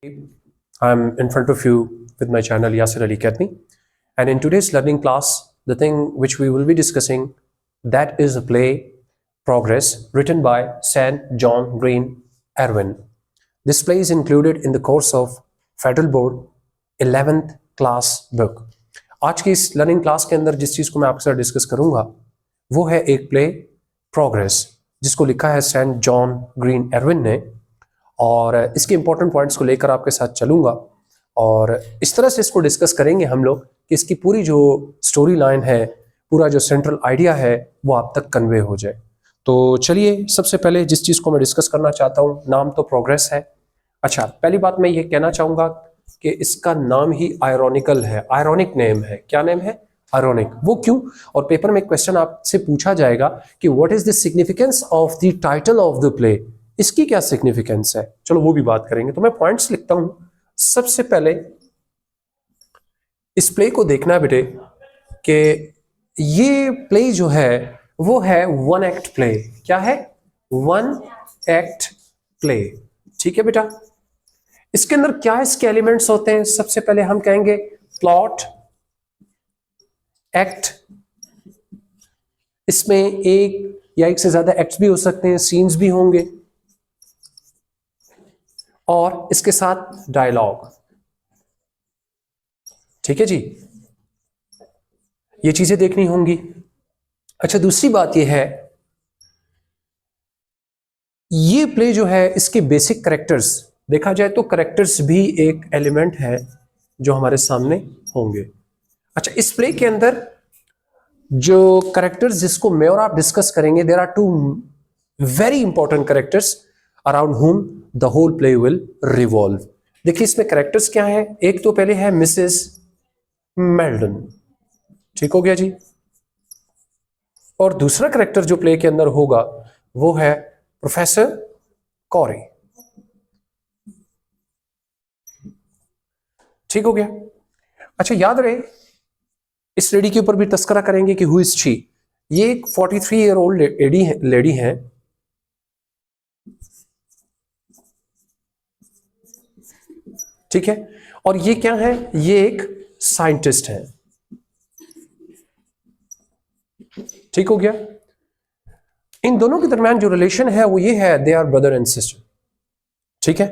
I'm in front of you with my channel Yasir Ali Academy, and in today's learning class, the thing which we will be discussing, that is a play Progress, written by St. John Green Erwin. This play is included in the course of Federal Board 11th class book. आज की इस learning class के अंदर जिस चीज़ को मैं आपके साथ डिस्कस करूंगा वो है एक प्ले प्रोग्रेस, जिसको लिखा है सेंट जॉन ग्रीन एरविन ने, और इसके इंपॉर्टेंट पॉइंट्स को लेकर आपके साथ चलूंगा और इस तरह से इसको डिस्कस करेंगे हम लोग कि इसकी पूरी जो स्टोरी लाइन है, पूरा जो सेंट्रल आइडिया है वो आप तक कन्वे हो जाए। तो चलिए, सबसे पहले जिस चीज़ को मैं डिस्कस करना चाहता हूँ, नाम तो प्रोग्रेस है। अच्छा, पहली बात मैं ये कहना चाहूँगा कि इसका नाम ही आयरॉनिकल है, आयरॉनिक नेम है। क्या नेम है? आयरॉनिक। वो क्यों? और पेपर में एक क्वेश्चन आपसे पूछा जाएगा कि what is the significance of the title of the play, इसकी क्या सिग्निफिकेंस है। चलो वो भी बात करेंगे। तो मैं पॉइंट्स लिखता हूं। सबसे पहले इस प्ले को देखना है बेटे कि ये प्ले जो है वो है वन एक्ट प्ले। क्या है? One act play. ठीक है बेटा। इसके अंदर क्या इसके एलिमेंट्स होते हैं? सबसे पहले हम कहेंगे प्लॉट, एक्ट। इसमें एक या एक से ज्यादा एक्ट्स भी हो सकते हैं, सीन्स भी होंगे, और इसके साथ डायलॉग। ठीक है जी, ये चीजें देखनी होंगी। अच्छा, दूसरी बात ये है, ये प्ले जो है इसके बेसिक कैरेक्टर्स देखा जाए तो कैरेक्टर्स भी एक एलिमेंट है जो हमारे सामने होंगे। अच्छा, इस प्ले के अंदर जो कैरेक्टर्स जिसको मैं और आप डिस्कस करेंगे, there are two very important characters around whom the whole play will revolve। देखिए इसमें कैरेक्टर्स क्या है। एक तो पहले है मिसेस मेल्डन। ठीक हो गया जी। और दूसरा कैरेक्टर जो प्ले के अंदर होगा वो है प्रोफेसर कॉरी। ठीक हो गया। अच्छा, याद रहे इस लेडी के ऊपर भी तस्करा करेंगे कि हु इज शी। ये एक 43 ईयर ओल्ड लेडी है। ठीक है। और ये क्या है? ये एक साइंटिस्ट है। ठीक हो गया। इन दोनों के दरमियान जो रिलेशन है वो ये है, they are brother and sister. ठीक है।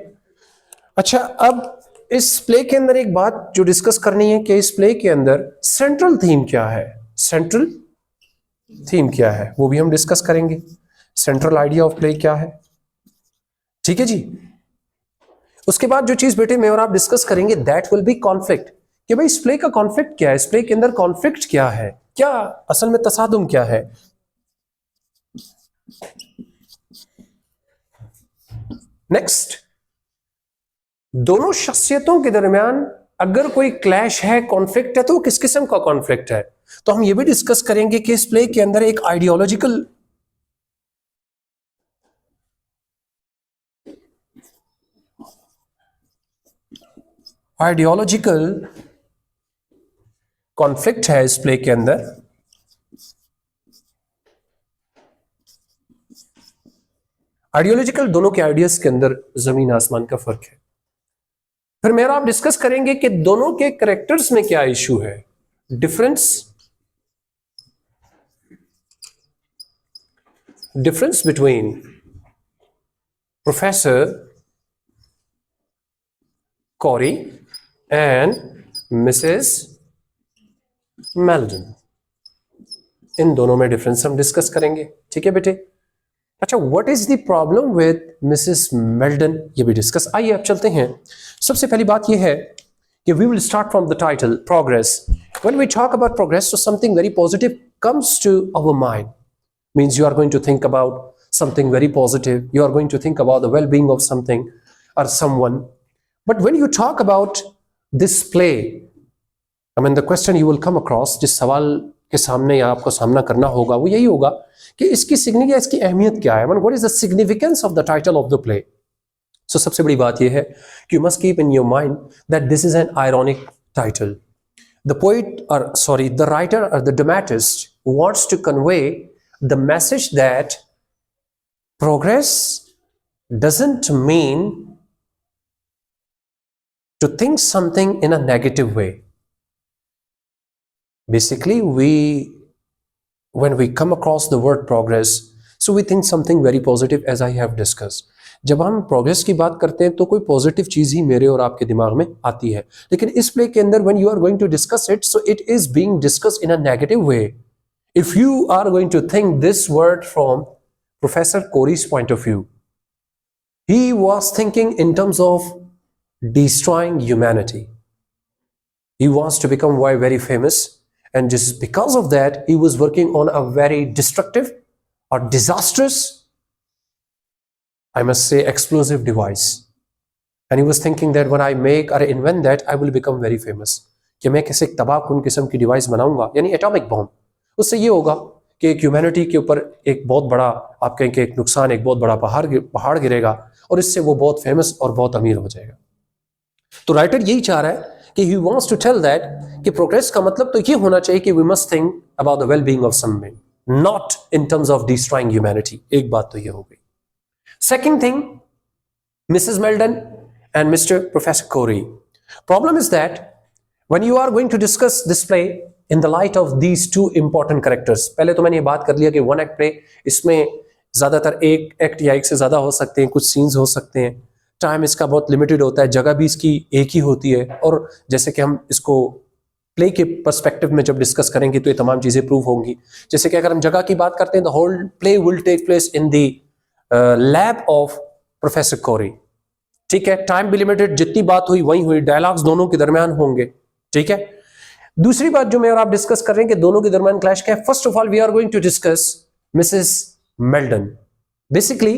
अच्छा, अब इस प्ले के अंदर एक बात जो डिस्कस करनी है कि इस प्ले के अंदर सेंट्रल थीम क्या है। सेंट्रल थीम क्या है वो भी हम डिस्कस करेंगे। सेंट्रल आइडिया ऑफ प्ले क्या है। ठीक है जी। उसके बाद जो चीज बेटे मैं और आप डिस्कस करेंगे, दैट विल बी कॉन्फ्लिक्ट, कि भाई इस प्ले का कॉन्फ्लिक्ट क्या है, इस प्ले के अंदर कॉन्फ्लिक्ट क्या है, क्या असल में तसादुम क्या है। नेक्स्ट, दोनों शख्सियतों के दरमियान अगर कोई क्लैश है, कॉन्फ्लिक्ट है, तो किस किस्म का कॉन्फ्लिक्ट है। तो हम ये भी डिस्कस करेंगे कि इस प्ले के अंदर एक आइडियोलॉजिकल कॉन्फ्लिक्ट है इस प्ले के अंदर। आइडियोलॉजिकल, दोनों के आइडियाज के अंदर जमीन आसमान का फर्क है। फिर मेरा आप डिस्कस करेंगे कि दोनों के कैरेक्टर्स में क्या इशू है, difference between professor Corey and Mrs Meldon. इन दोनों में डिफरेंस हम डिस्कस करेंगे। ठीक है बेटे। अच्छा, what is the problem with Mrs Meldon, ये भी डिस्कस। आइए अब चलते हैं। सबसे पहली बात ये है कि we will start from the title progress. When we talk about progress, so something very positive comes to our mind. Means you are going to think about something very positive, you are going to think about the well-being of something or someone. But when you talk about this play, I mean the question you will come across, जिस सवाल के सामने या आपको सामना करना होगा वो यही होगा कि इसकी सिग्निफिकेंस, इसकी अहमियत क्या है। What is the significance of the title of the play. So सबसे बड़ी बात यह है कि you must keep in your mind that this is an ironic title. The poet और सॉरी द राइटर और the dramatist wants to convey the message that progress doesn't mean to think something in a negative way. Basically, when we come across the word progress, so we think something very positive, as I have discussed. जब हम progress की बात करते हैं तो कोई positive चीज ही मेरे और आपके दिमाग में आती है, लेकिन इस प्ले के अंदर when you are going to discuss it, so it is being discussed in a negative way. If you are going to think this word from Professor Corey's point of view, he was thinking in terms of destroying humanity. He wants to become very famous, and just because of that, he was working on a very destructive or disastrous, I must say, explosive device. And he was thinking that when I make or invent that, I will become very famous. कि मैं कैसे एक तबाहकुन किस्म की device बनाऊंगा, यानी atomic bomb. उससे ये होगा कि एक ह्यूमैनिटी के ऊपर एक बहुत बड़ा, आप कहें कि एक नुकसान, एक बहुत बड़ा पहाड़ गिरेगा, और इससे वो बहुत फेमस और बहुत अमीर हो जाएगा. तो राइटर यही चाह रहा है कि he wants to tell that कि प्रोग्रेस का मतलब तो ये होना चाहिए कि we must think about the well being of someone, not in terms of destroying humanity. एक बात तो ये हो गई. Second thing, Mrs. Meldon and Mr. Professor Corey. Problem is that when you are going to discuss this play in the light of these two important characters, पहले तो मैंने ये बात कर लिया कि वन एक्ट प्ले, इसमें ज़्यादातर एक एक्ट या एक से ज़्यादा हो सकते हैं, कुछ सीन्स हो सकते हैं, टाइम इसका बहुत लिमिटेड होता है, जगह भी इसकी एक ही होती है, और जैसे कि हम इसको प्ले के पर्सपेक्टिव में जब डिस्कस करेंगे तो ये तमाम चीज़ें प्रूव होंगी. जैसे कि अगर हम जगह की बात करते हैं, the whole play will take place in the lab of professor Corey. ठीक है, टाइम भी लिमिटेड, जितनी बात हुई वही हुई, डायलॉग्स दोनों के दरमियान होंगे. ठीक है, दूसरी बात जो मैं और आप डिस्कस कर रहे हैं कि दोनों के दरमियान क्लैश क्या है. First of all we are going to discuss Mrs Meldon. Basically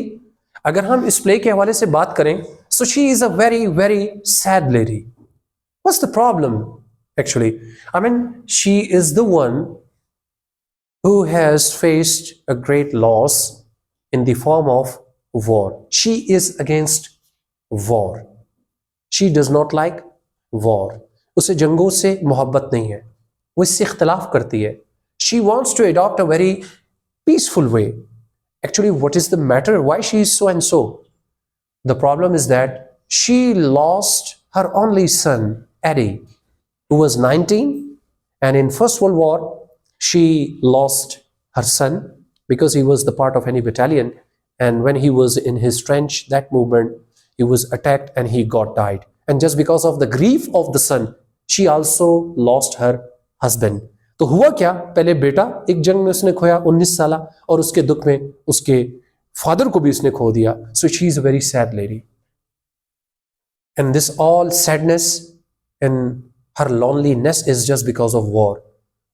अगर हम इस प्ले के हवाले से बात करें, so she is a very very sad lady. What's the problem actually? I mean she is the one who has faced a great loss in the form of war. She is against war. She does not like war. उसे जंगों से मोहब्बत नहीं है, वो इससे इख्तिलाफ करती है. She wants to adopt a very peaceful way. Actually, what is the matter? Why she is so and so? The problem is that she lost her only son, Eddie, who was 19, and in First World War, she lost her son because he was the part of any battalion, and when he was in his trench, that movement, he was attacked and he got died. And just because of the grief of the son, she also lost her husband. तो हुआ क्या, पहले बेटा एक जंग में उसने खोया 19 साल, और उसके दुख में उसके फादर को भी उसने खो दिया. So she is a very sad lady, and this all sadness and her loneliness is just because of war.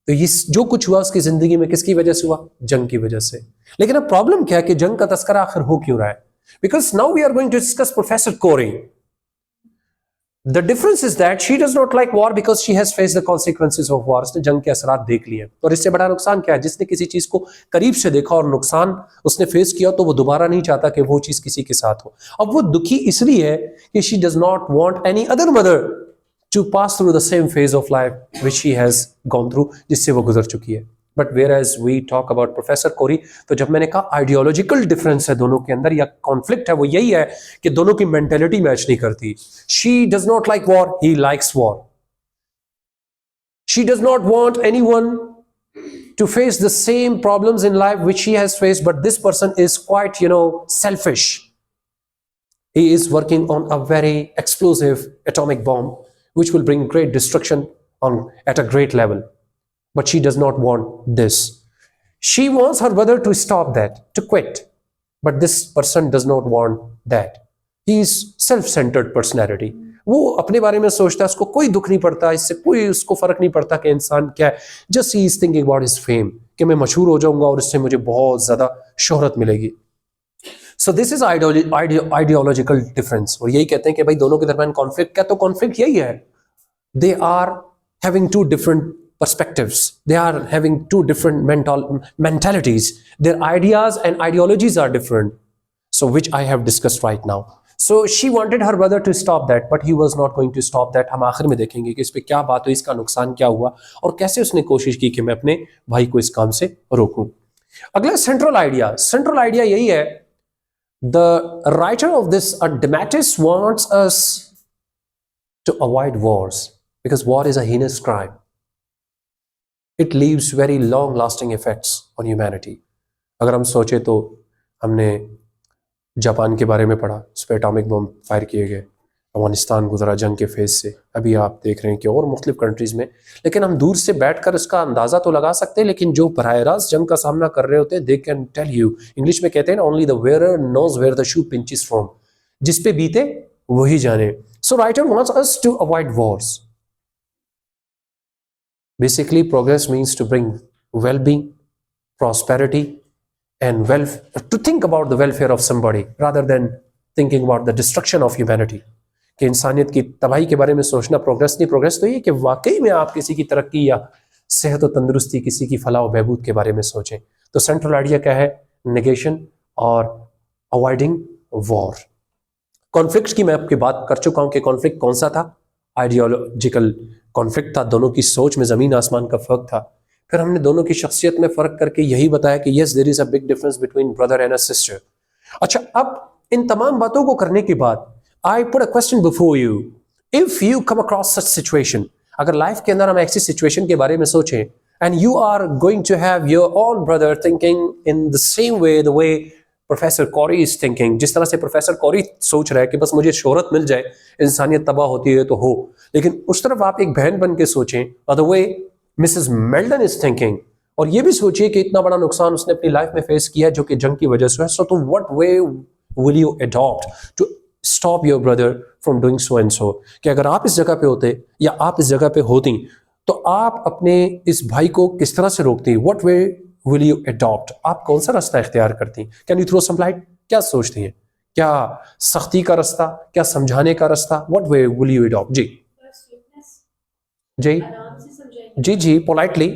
तो ये जो कुछ हुआ उसकी जिंदगी में किसकी वजह से हुआ? जंग की वजह से. लेकिन अब प्रॉब्लम क्या है कि जंग का तस्करा आखिर हो क्यों रहा है? Because now we are going to discuss professor Corey. The difference is that she does not like war because she has faced the consequences of war. उसने जंग के असरात देख लिए, और इससे बड़ा नुकसान क्या है? जिसने किसी चीज को करीब से देखा और नुकसान उसने फेस किया, तो वो दोबारा नहीं चाहता कि वो चीज किसी के साथ हो. अब वो दुखी इसलिए है कि she does not want any other mother to pass through the same phase of life which she has gone through, जिससे वो गुजर चुकी है. But whereas we talk about Professor Corey, तो जब मैंने कहा आइडियोलॉजिकल डिफरेंस है दोनों के अंदर या कॉन्फ्लिक्ट है, वो यही है कि दोनों की मेंटेलिटी मैच नहीं करती. She does not like war, he likes war. She does not want anyone to face the same problems in life which she has faced, but this person is quite, selfish. He is working on a very explosive atomic bomb which will bring great destruction at a great level. But she does not want this. She wants her brother to stop that, to quit. But this person does not want that. He is self-centered personality. वो अपने बारे में सोचता है, उसको कोई दुख नहीं पड़ता, इससे कोई उसको फर्क नहीं पड़ता कि इंसान क्या है. Just he is thinking about his fame, कि मैं मशहूर हो जाऊंगा और इससे मुझे बहुत ज्यादा शोहरत मिलेगी. So this is ideological difference. और यही कहते हैं कि भाई दोनों के दरमियान कॉन्फ्लिक्ट क्या? तो कॉन्फ्लिक्ट यही है. They are having two different perspectives. They are having two different mentalities. Their ideas and ideologies are different. So which I have discussed right now. So she wanted her brother to stop that, but he was not going to stop that. हम आखिर में देखेंगे कि इस पे क्या बात हुई, इसका नुकसान क्या हुआ, और कैसे उसने कोशिश की कि मैं अपने भाई को इस काम से रोकूं. अगला सेंट्रल आइडिया यही है. The writer of this, Dematis, wants us to avoid wars, because war is a heinous crime. It leaves very long lasting effects on humanity. अगर हम सोचे तो हमने जापान के बारे में पढ़ा, उस पर एटॉमिक बम फायर किए गए, अफगानिस्तान गुजरा जंग के फेज से, अभी आप देख रहे हैं कि और मुख्तलिफ कंट्रीज़ में। लेकिन हम दूर से बैठकर उसका अंदाज़ा तो लगा सकते हैं, लेकिन जो बराह रास्त जंग का सामना कर रहे होते हैं, they can tell you, English में कहते हैं only the wearer knows where the shoe pinches from, जिस पे बीते वही जाने। So writer wants us to avoid wars. Basically progress means to bring well-being, prosperity and to think about the welfare of somebody rather than thinking about the destruction of humanity. कि इंसानियत की तबाही के बारे में सोचना प्रोग्रेस नहीं। Progress तो ये कि वाकई में आप किसी की तरक्की या सेहत और तंदुरुस्ती, किसी की फलाह और बहबूद के बारे में सोचें। तो सेंट्रल आइडिया क्या है? नेगेशन और अवॉइडिंग वॉर। कॉन्फ्लिक्ट की मैं आपकी बात कर चुका हूं कि कॉन्फ्लिक्ट कौन सा था? आइडियोलॉजिकल कॉन्फ्लिक्ट था, दोनों की सोच में ज़मीन आसमान का फ़र्क था। फिर हमने दोनों की शख्सियत में फ़र्क करके यही बताया कि yes there is a big difference between brother and a sister. अच्छा, अब इन तमाम बातों को करने के बाद I put a question before you, if you come across such situation, अगर लाइफ के अंदर हम ऐसी सिचुएशन के बारे में सोचें and you are going to have your own brother thinking in the same way the way professor Corey is thinking, जिस तरह से प्रोफेसर कॉरी सोच रहा है कि बस मुझे शोहरत मिल जाए, इंसानियत तबाह होती है तो हो, लेकिन उस तरफ आप एक बहन बन के सोचें, और the way Mrs Meldon is thinking, और ये भी सोचिए कि इतना बड़ा नुकसान उसने अपनी लाइफ में फेस किया जो कि जंग की वजह से है। सो तो what way will you adopt to stop your brother from doing so and so, कि अगर आप इस जगह पे होते या आप इस जगह पे होती तो आप अपने इस भाई को किस तरह से रोकती? What way will you adopt? आप कौन सा रास्ता इख्तियार करती? Can you throw some light? क्या सोचती हैं? क्या सख्ती का रास्ता, क्या समझाने का रास्ता? What way will you adopt? जी जी जी जी, politely.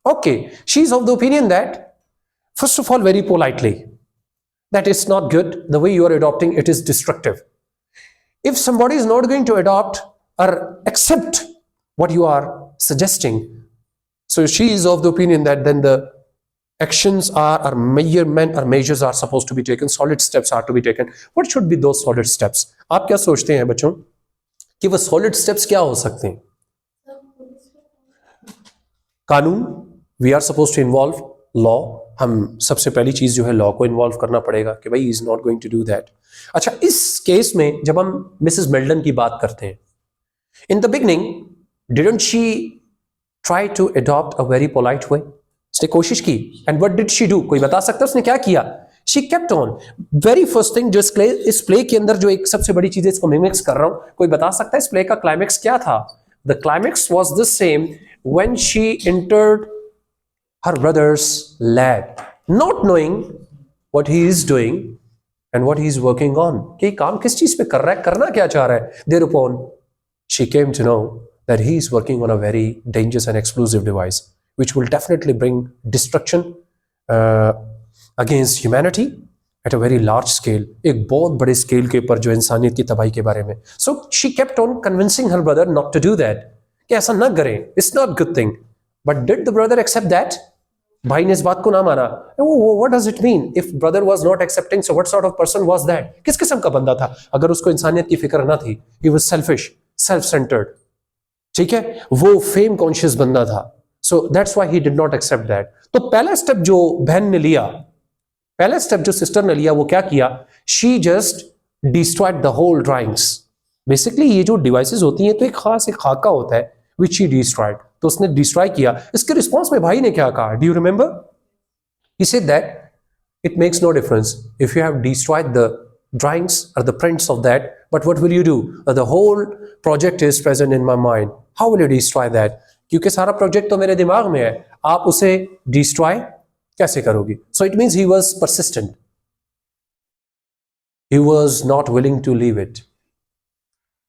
Okay, she's of the opinion that, first of all, very politely, that it's not good. The way you are adopting it is destructive. If somebody is not going to adopt or accept what you are suggesting, so she is of the opinion that then the actions or measurement or measures are supposed to be taken, solid steps are to be taken. What should be those solid steps? आप क्या सोचते हैं बच्चों कि वो solid steps क्या हो सकते हैं? कानून, we are suppose to involve law, हम सबसे पहली चीज जो है लॉ को इन्वॉल्व करना पड़ेगा कि भाई is not going to do that. अच्छा, इस केस में जब हम मिसेस मेल्डन की बात करते हैं, in the beginning didn't she try to adopt a very polite way? उसने कोशिश की, and what did she do? कोई बता सकता है उसने क्या किया? She kept on. Very first thing, जो इस प्ले के अंदर जो एक सबसे बड़ी चीज है, इसको मिमिक्स कर रहा हूं, कोई बता सकता है इस प्ले का क्लाइमेक्स क्या था? The climax was the same when she entered her brother's lab, not knowing what he is doing and what he is working on, कि काम किस चीज पे कर रहा है, करना क्या चाह रहा है। Thereupon she came to know that he is working on a very dangerous and explosive device which will definitely bring destruction against humanity at a very large scale, एक बहुत बड़े स्केल के ऊपर, जो इंसानियत की तबाही के बारे में। So she kept on convincing her brother not to do that, कि ऐसा ना करें, it's not good thing. But did the brother accept that? भाई ने इस बात को ना माना। What does it mean if brother was not accepting? So what sort of person was that? किस किस्म का बंदा था? अगर उसको इंसानियत की फिक्र ना थी, he was selfish, self centred, ठीक है, वो फेम कॉन्शियस बंदा था। So that's why he did not accept that. तो पहला स्टेप जो बहन ने लिया, पहला स्टेप जो सिस्टर ने लिया, वो क्या किया? She just destroyed the whole drawings. Basically ये जो डिवाइसेस होती हैं तो एक खास एक खाका होता है which he destroyed, तो उसने डिस्ट्रॉय किया। इसके रिस्पॉन्स में भाई ने क्या कहा? Do you remember? He said that it makes no difference if you have destroyed the drawings or the prints of that, but what will you do? The whole project is present in my mind. How will you destroy that? क्योंकि सारा project तो मेरे दिमाग में है, आप उसे destroy कैसे करोगी? So it means he was persistent. He was not willing to leave it.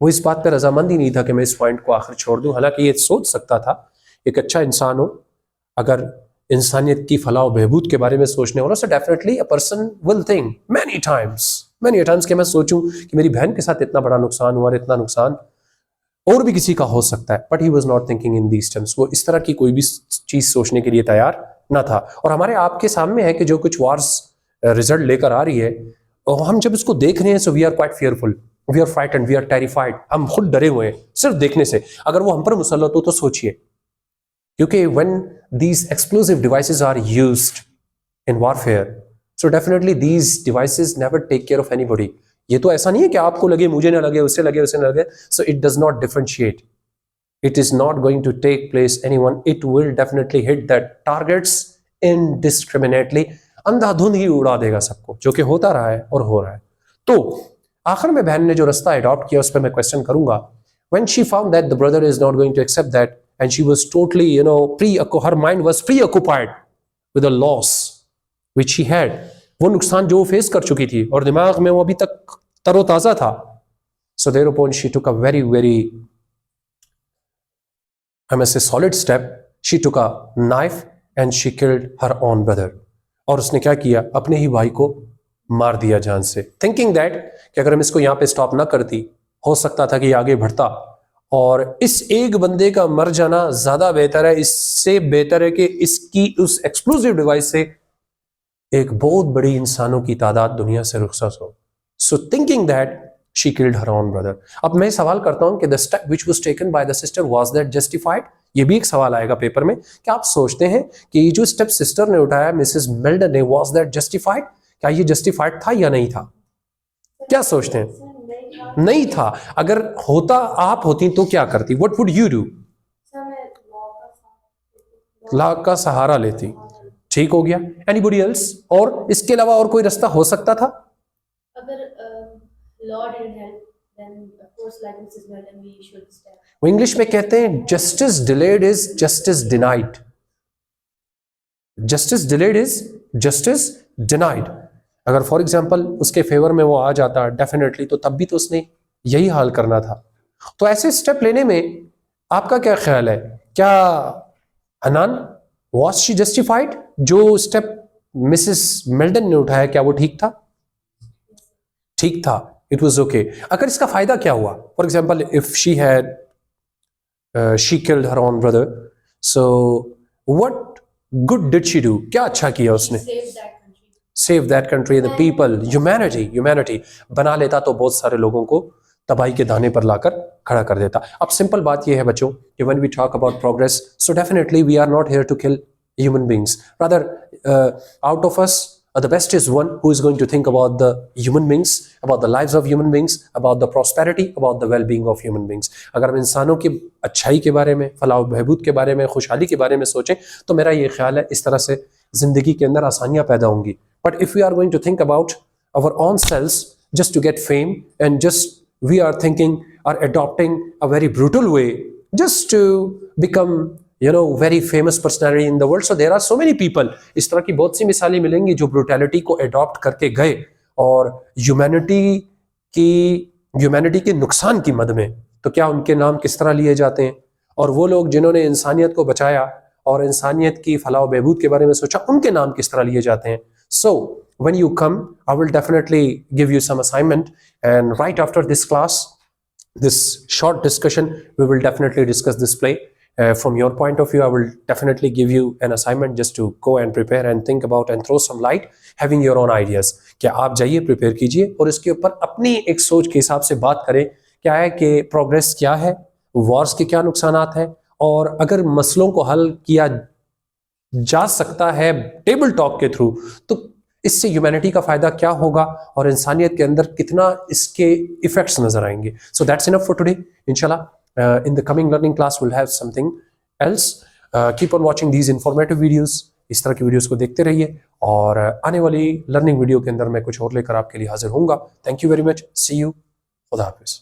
वो इस बात पर रजामंद ही नहीं था कि मैं इस पॉइंट को आखिर छोड़ दूं। हालांकि ये सोच सकता था, एक अच्छा इंसान हो, अगर इंसानियत की फलाह और बहबूद के बारे में सोचने वाला, so definitely a person will think many times कि मैं सोचूं कि मेरी बहन के साथ इतना बड़ा नुकसान हुआ और इतना नुकसान और भी किसी का हो सकता है। But he was not thinking in these terms. वो इस तरह की कोई भी चीज सोचने के लिए तैयार ना था। और हमारे आपके सामने है कि जो कुछ वार्स रिजल्ट लेकर आ रही है, और हम जब इसको देख रहे हैं so we are quite fearful, we are frightened, we are terrified, हम खुद डरे हुए हैं सिर्फ देखने से। अगर वो हम पर मुसल्लत हो तो सोचिए, क्योंकि when these explosive devices are used in warfare, so definitely these devices never take care of anybody. ये तो ऐसा नहीं है कि आपको लगे, मुझे ना लगे, उससे लगे, उससे ना लगे, so it does not differentiate. It is not going to take place anyone. It will definitely hit the targets indiscriminately. अंधाधुंध ही उड़ा देगा सबको, जो कि होता रहा है और हो रहा है। तो आखिर में बहन ने जो रास्ता अडॉप्ट किया उस पर मैं क्वेश्चन करूंगा। When she found that the brother is not going to accept that, and she was totally, her mind was preoccupied with the loss which she had. वो नुकसान जो वो फेस कर चुकी थी और दिमाग में वो अभी तक तरोताजा था। So thereupon she took a very, very, I must say, solid step. She took a knife and she killed her own brother. और उसने क्या किया, अपने ही भाई को मार दिया जान से, थिंकिंग दैट कि अगर हम इसको यहाँ पे स्टॉप ना करती, हो सकता था कि आगे बढ़ता और इस एक बंदे का मर जाना ज्यादा बेहतर है, इससे बेहतर है कि इसकी उस एक्सप्लोसिव डिवाइस से एक बहुत बड़ी इंसानों की तादाद दुनिया से रुखसत हो। सो thinking that she killed her own brother. अब मैं सवाल करता हूं कि the step which was taken by the sister was that justified? ये भी एक सवाल आएगा पेपर में। क्या आप सोचते हैं कि ये जो स्टेप सिस्टर ने उठाया, मिसेस मेल्डन ने, वाज दैट जस्टिफाइड? क्या ये जस्टिफाइड था या नहीं था? क्या सोचते हैं? नहीं था। अगर होता, आप होती तो क्या करती? What would you do? Law का सहारा लेती। ठीक हो गया। Anybody else? और इसके अलावा और कोई रास्ता हो सकता था? अगर law didn't help, then of course like Mrs Melton we should step. वो इंग्लिश में कहते हैं justice delayed is justice denied. Justice delayed is justice denied. अगर फॉर एग्जांपल उसके फेवर में वो आ जाता डेफिनेटली, तो तब भी तो उसने यही हाल करना था। तो ऐसे स्टेप लेने में आपका क्या ख्याल है? क्या हनान, वॉज शी जस्टिफाइड? जो स्टेप मिसेस मेल्डन ने उठाया, क्या वो ठीक था? ठीक था, इट वॉज ओके। अगर इसका फायदा क्या हुआ? For example if she had she killed her own brother, so what good did she do? क्या अच्छा किया उसने? Save that country, the people, humanity. बना लेता तो बहुत सारे लोगों को तबाही के दाने पर लाकर खड़ा कर देता। अब सिंपल बात यह है बच्चों कि when we talk about progress, so definitely we are not here to kill human beings. Rather, out of us, the best is one who is going to think about the human beings, about the lives of human beings, about the prosperity, about the well-being of human beings. अगर हम इंसानों की अच्छाई के बारे में, फलाह बहबूद के बारे में, खुशहाली के बारे में सोचें, तो मेरा ये ख्याल है इस तरह से जिंदगी के अंदर आसानियां पैदा होंगी। But if we are going to think about our own selves just to get fame, and just we are thinking or adopting a very brutal way just to become very famous personality in the world. So there are so many people, इस तरह की बहुत सी मिसालें मिलेंगी जो brutality को adopt करके गए और ह्यूमैनिटी के नुकसान की मद में। तो क्या उनके नाम किस तरह लिए जाते हैं? और वो लोग जिन्होंने इंसानियत को बचाया और इंसानियत की फलाह बहबूद के बारे में सोचा, उनके नाम किस तरह लिए जाते हैं? So when you come, I will definitely give you some assignment, and right after this class, this short discussion, we will definitely discuss this play. From your point of view, I will definitely give you an assignment just to go and prepare and think about and throw some light, having your own ideas. क्या आप जाइए, prepare कीजिए और इसके ऊपर अपनी एक सोच के हिसाब से बात करें। क्या है कि प्रोग्रेस क्या है, वॉर्स के क्या नुकसानात हैं, और अगर मसलों को हल किया जा सकता है टेबल टॉक के थ्रू, तो इससे ह्यूमैनिटी का फायदा क्या होगा और इंसानियत के अंदर कितना इसके इफेक्ट्स नजर आएंगे। So that's enough for today. इंशाल्लाह in the coming learning class we'll have something else. Keep on watching these informative videos. इस तरह की वीडियोस को देखते रहिए और आने वाली लर्निंग वीडियो के अंदर मैं कुछ और लेकर आपके लिए हाजिर होऊंगा। Thank you very much. See you. खुदा हाफिज।